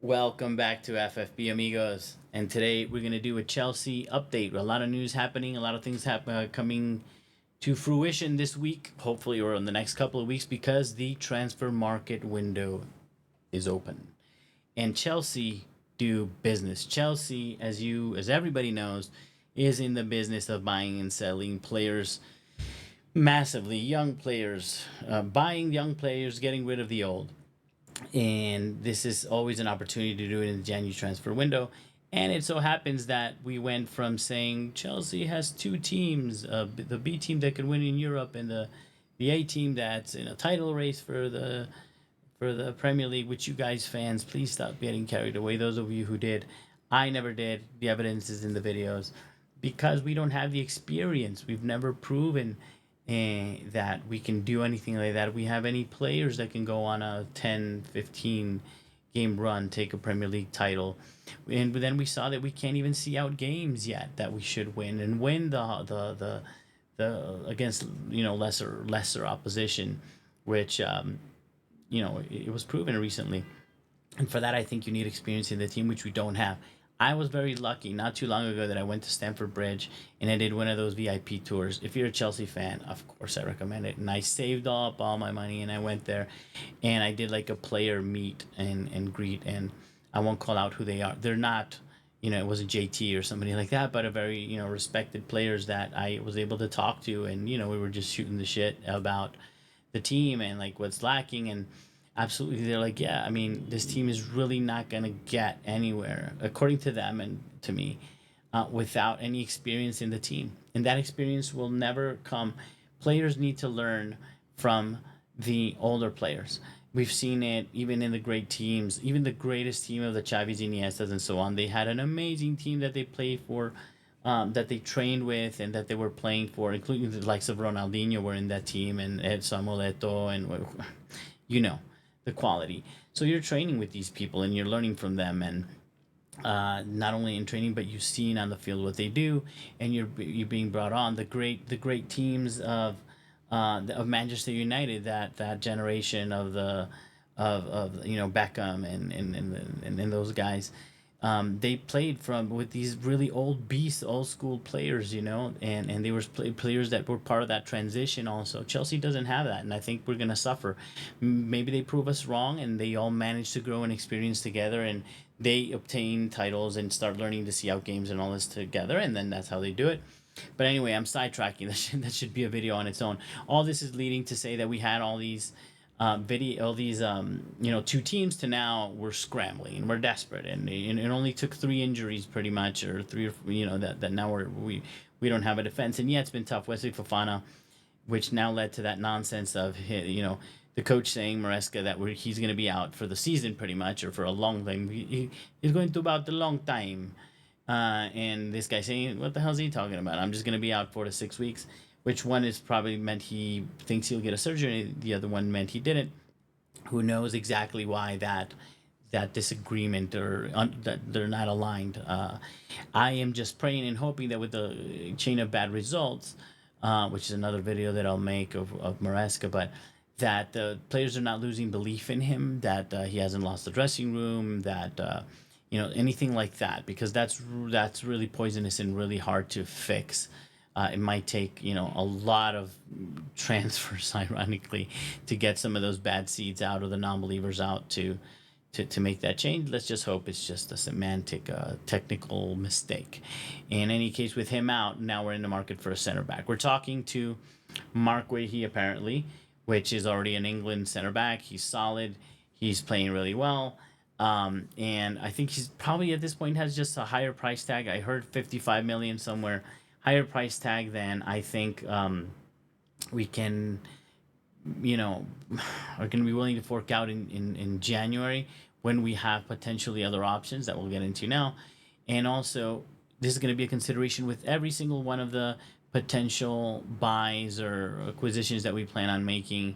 Welcome back to FFB Amigos. And today we're going to do a Chelsea update. A lot of news happening, a lot of things coming to fruition this week, hopefully, or in the next couple of weeks, because the transfer market window is open. And Chelsea do business. Chelsea, as everybody knows, is in the business of buying and selling players massively, young players, buying young players, getting rid of the old, and this is always an opportunity to do it in the January transfer window. And it so happens that we went from saying Chelsea has two teams, the B team that can win in Europe and the A team that's in a title race for the Premier League, which you guys fans, please stop getting carried away. Those of you who did, I never did. The evidence is in the videos because we don't have the experience. We've never proven that we can do anything like that. We have any players that can go on a 10, 15 game run, take a Premier League title. And then we saw that we can't even see out games yet that we should win and win the against lesser opposition, which it was proven recently. And for that, I think you need experience in the team, which we don't have. I was very lucky not too long ago that I went to Stamford Bridge and I did one of those VIP tours. If you're a Chelsea fan, of course I recommend it. And I saved up all my money and I went there and I did like a player meet and greet. And I won't call out who they are. They're not, it wasn't JT or somebody like that, but a very, respected players that I was able to talk to. And, we were just shooting the shit about the team and like what's lacking. And absolutely, they're like, yeah, I mean, this team is really not going to get anywhere, according to them and to me, without any experience in the team. And that experience will never come. Players need to learn from the older players. We've seen it even in the great teams, even the greatest team of the Xavis, Iniestas, and so on. They had an amazing team that they played for, that they trained with, and that they were playing for, including the likes of Ronaldinho were in that team, and Ed Samueleto, and you know the quality. So you're training with these people and you're learning from them, and not only in training, but you've seen on the field what they do, and you're being brought on the great teams of Manchester United, that generation of the of Beckham and those guys. They played from with these really old beasts, old school players, and they were players that were part of that transition. Also, Chelsea doesn't have that, and I think we're gonna suffer. Maybe they prove us wrong, and they all manage to grow and experience together, and they obtain titles and start learning to see out games and all this together, and then that's how they do it. But anyway, I'm sidetracking. That should be a video on its own. All this is leading to say that we had all these all these two teams, to now we're scrambling and we're desperate, and it only took three injuries pretty much, or three, or that now we don't have a defense. And yeah, it's been tough. Wesley Fofana, which now led to that nonsense of the coach saying Maresca that he's going to be out for the season pretty much, or for a long time. He's going to about a long time. And this guy saying, "What the hell is he talking about? I'm just going to be out 4 to 6 weeks." Which one is probably meant he thinks he'll get a surgery. The other one meant he didn't. Who knows exactly why that disagreement, or that they're not aligned. I am just praying and hoping that with the chain of bad results, which is another video that I'll make of Maresca, but that the players are not losing belief in him, that he hasn't lost the dressing room, that anything like that, because that's really poisonous and really hard to fix. It might take a lot of transfers, ironically, to get some of those bad seeds out, or the non-believers out, to make that change. Let's just hope it's just a semantic, technical mistake. In any case, with him out, now we're in the market for a center back. We're talking to Marc Guéhi, apparently, which is already an England center back. He's solid. He's playing really well. And I think he's probably at this point has just a higher price tag. I heard 55 million somewhere, higher price tag than I think we can, are going to be willing to fork out in January, when we have potentially other options that we'll get into now. And also, this is going to be a consideration with every single one of the potential buys or acquisitions that we plan on making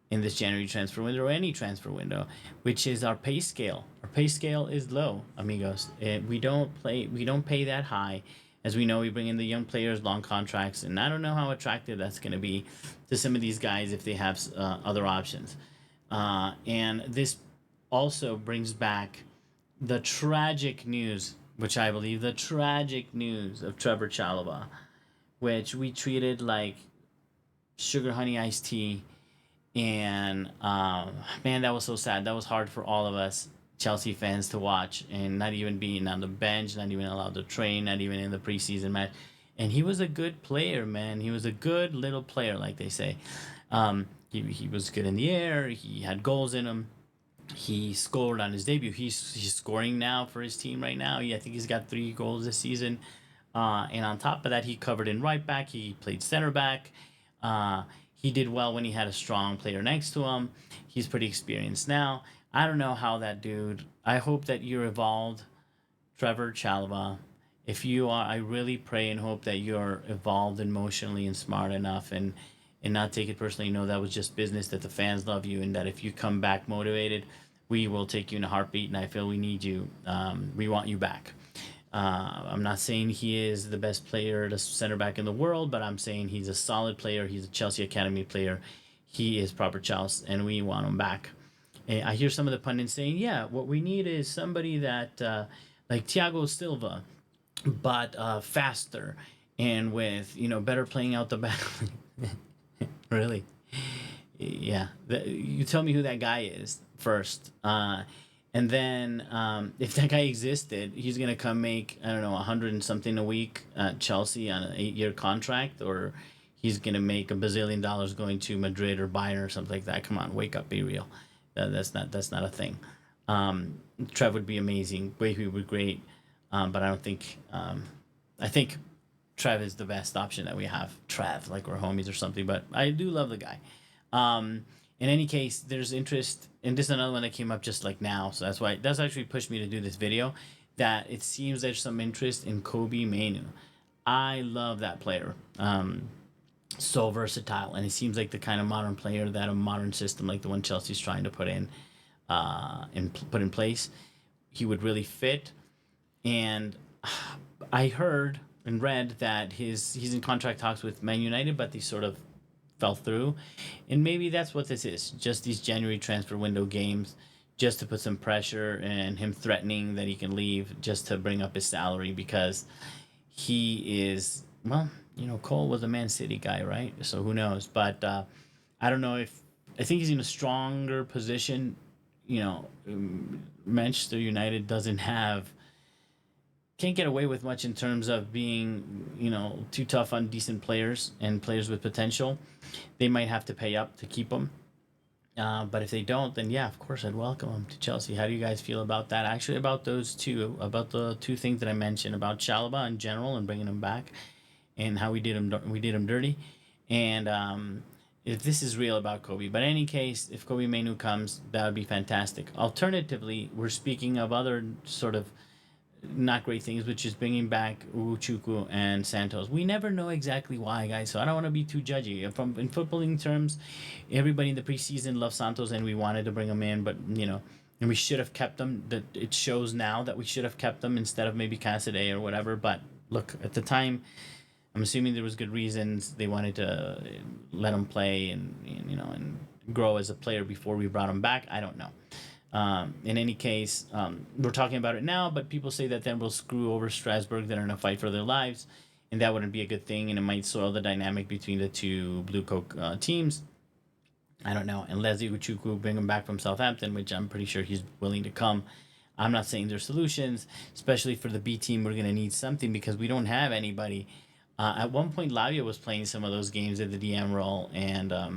in this January transfer window, or any transfer window, which is our pay scale. Our pay scale is low, amigos. We don't pay that high. As we know, we bring in the young players, long contracts, and I don't know how attractive that's going to be to some of these guys if they have other options. And this also brings back the tragic news, which I believe the tragic news of Trevoh Chalobah, which we treated like sugar honey iced tea. And man, that was so sad. That was hard for all of us Chelsea fans to watch, and not even being on the bench, not even allowed to train, not even in the preseason match. And he was a good player, man. He was a good little player, like they say. He was good in the air. He had goals in him. He scored on his debut. He's scoring now for his team right now. I think he's got 3 goals this season. And on top of that, he covered in right back. He played center back. Uh, he did well when he had a strong player next to him. He's pretty experienced now. I don't know how that dude. I hope that you're evolved, Trevoh Chalobah. If you are, I really pray and hope that you're evolved emotionally and smart enough, and not take it personally. Know that was just business. That the fans love you, and that if you come back motivated, we will take you in a heartbeat. And I feel we need you. We want you back. I'm not saying he is the best player, the center back in the world, but I'm saying he's a solid player. He's a Chelsea Academy player. He is proper Chelsea, and we want him back. And I hear some of the pundits saying, yeah, what we need is somebody that, like Thiago Silva, but faster and with, better playing out the back. Really? Yeah. You tell me who that guy is first. And then if that guy existed, he's gonna come make, I don't know, 100 and something a week at Chelsea on an 8-year contract, or he's gonna make $1 billion going to Madrid or Bayern or something like that. Come on, wake up, be real. That's not a thing. Trev would be amazing. Guéhi would be great, but I don't think. I think Trev is the best option that we have. Trev, like we're homies or something. But I do love the guy. In any case, there's interest, and this is another one that came up just like now, so that's actually pushed me to do this video. That it seems there's some interest in Kobbie Mainoo. I love that player. So versatile, and he seems like the kind of modern player that a modern system like the one Chelsea's trying to put in, and put in place, he would really fit. And I heard and read that he's in contract talks with Man United, but they sort of fell through. And maybe that's what this is, just these January transfer window games, just to put some pressure and him threatening that he can leave just to bring up his salary, because he is, well, Cole was a Man City guy, right? So who knows? But I don't know if, I think he's in a stronger position. Manchester United can't get away with much in terms of being, too tough on decent players and players with potential. They might have to pay up to keep them. But if they don't, then yeah, of course I'd welcome them to Chelsea. How do you guys feel about that? Actually, about those two, about the two things that I mentioned about Chalobah in general and bringing him back, and how we did him dirty, and if this is real about Kobbie. But in any case, if Kobbie Mainoo comes, that would be fantastic. Alternatively, we're speaking of other sort of not great things, which is bringing back Ugochukwu and Santos. We never know exactly why, guys, so I don't want to be too judgy. In footballing terms, everybody in the preseason loved Santos, and we wanted to bring him in, but and we should have kept them. That it shows now that we should have kept them instead of maybe Casadei or whatever. But look, at the time, I'm assuming there was good reasons they wanted to let him play and grow as a player before we brought him back. I don't know. In any case, we're talking about it now, but people say that then we'll screw over Strasbourg. They're in a fight for their lives, and that wouldn't be a good thing, and it might soil the dynamic between the two Blue Coke teams. I don't know. And Leslie Ugochukwu, bring him back from Southampton, which I'm pretty sure he's willing to come. I'm not saying there's solutions, especially for the B team. We're going to need something because we don't have anybody. At one point, Lavia was playing some of those games at the DM role, and I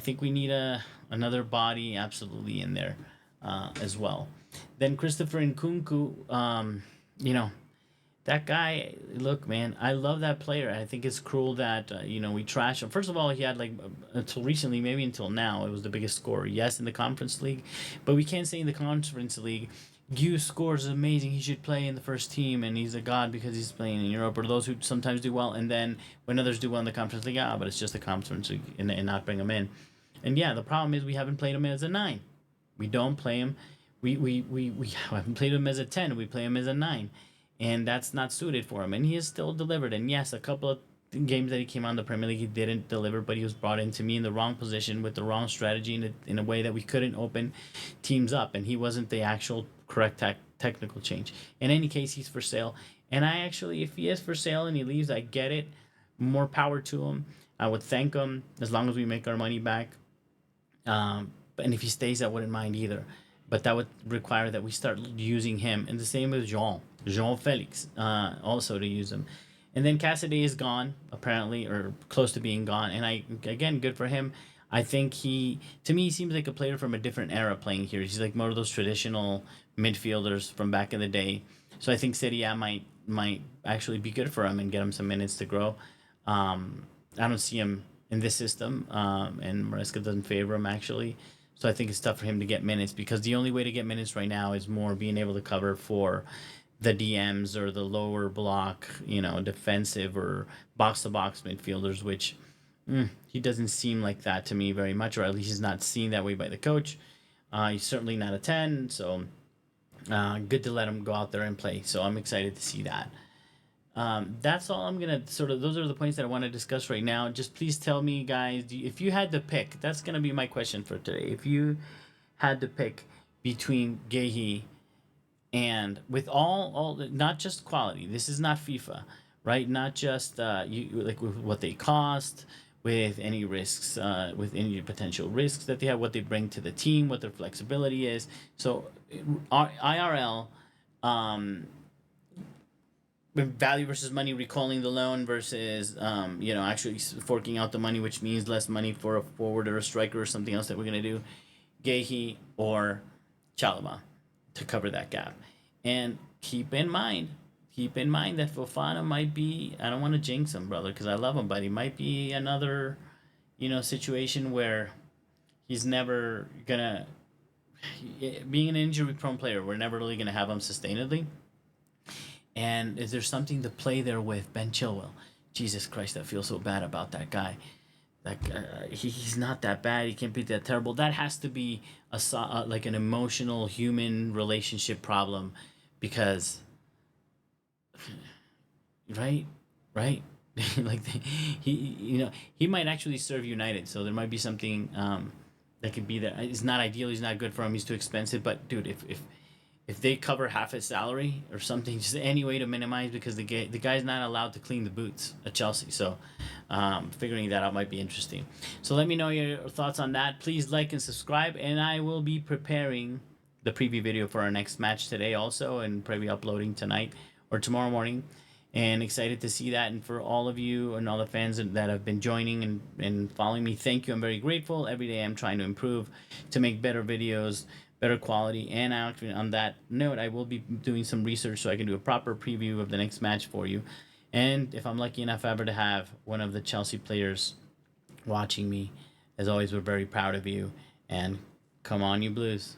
think we need another body absolutely in there as well. Then Christopher Nkunku, that guy. Look, man, I love that player. I think it's cruel that we trash him. First of all, he had until recently, maybe until now, it was the biggest scorer. Yes, in the Conference League, but we can't say in the Conference League, Gu scores amazing. He should play in the first team, and he's a god because he's playing in Europe. Or those who sometimes do well, and then when others do well in the Conference League, but it's just the Conference League, and not bring him in. And yeah, the problem is we haven't played him as a 9. We don't play him. We haven't played him as a 10. We play him as a 9, and that's not suited for him. And he has still delivered. And yes, a couple of games that he came on the Premier League, he didn't deliver, but he was brought in to me in the wrong position with the wrong strategy in a way that we couldn't open teams up, and he wasn't the actual correct technical change. In any case, he's for sale, and I actually, if he is for sale and he leaves, I get it. More power to him. I would thank him as long as we make our money back. And if he stays, I wouldn't mind either. But that would require that we start using him. And the same with Jean Felix, also to use him. And then Casadei is gone, apparently, or close to being gone. And again, good for him. I think to me, he seems like a player from a different era playing here. He's like more of those traditional midfielders from back in the day. So I think Serie A might actually be good for him and get him some minutes to grow. I don't see him in this system, and Maresca doesn't favor him actually. So I think it's tough for him to get minutes because the only way to get minutes right now is more being able to cover for the DMs or the lower block, defensive or box to box midfielders, which he doesn't seem like that to me very much, or at least he's not seen that way by the coach. He's certainly not a 10, so good to let him go out there and play. So I'm excited to see that. That's all I'm gonna those are the points that I want to discuss right now. Just please tell me, guys, if you had to pick, that's gonna be my question for today. If you had to pick between Guéhi and with all not just quality, this is not FIFA, right? Not just you like with what they cost, with any risks, with any potential risks that they have, what they bring to the team, what their flexibility is. So IRL. Value versus money, recalling the loan versus actually forking out the money, which means less money for a forward or a striker or something else that we're gonna do. Guéhi or Chalobah to cover that gap, and keep in mind that Fofana might be. I don't want to jinx him, brother, because I love him, but he might be another, situation where he's never gonna. Being an injury-prone player, we're never really gonna have him sustainably. And is there something to play there with Ben Chilwell? Jesus Christ, I feel so bad about that guy. He's not that bad. He can't be that terrible. That has to be like an emotional human relationship problem, because, right, like he might actually serve United. So there might be something that could be there. It's not ideal. He's not good for him. He's too expensive. But dude, if they cover half his salary or something, just any way to minimize, because the guy's not allowed to clean the boots at Chelsea. So figuring that out might be interesting. So let me know your thoughts on that. Please like and subscribe, and I will be preparing the preview video for our next match today also, and probably uploading tonight or tomorrow morning. And excited to see that. And for all of you and all the fans that have been joining and following me, thank you. I'm very grateful. Every day I'm trying to improve to make better videos, better quality. And actually, on that note, I will be doing some research so I can do a proper preview of the next match for you. And if I'm lucky enough ever to have one of the Chelsea players watching me, as always, we're very proud of you. And come on, you Blues.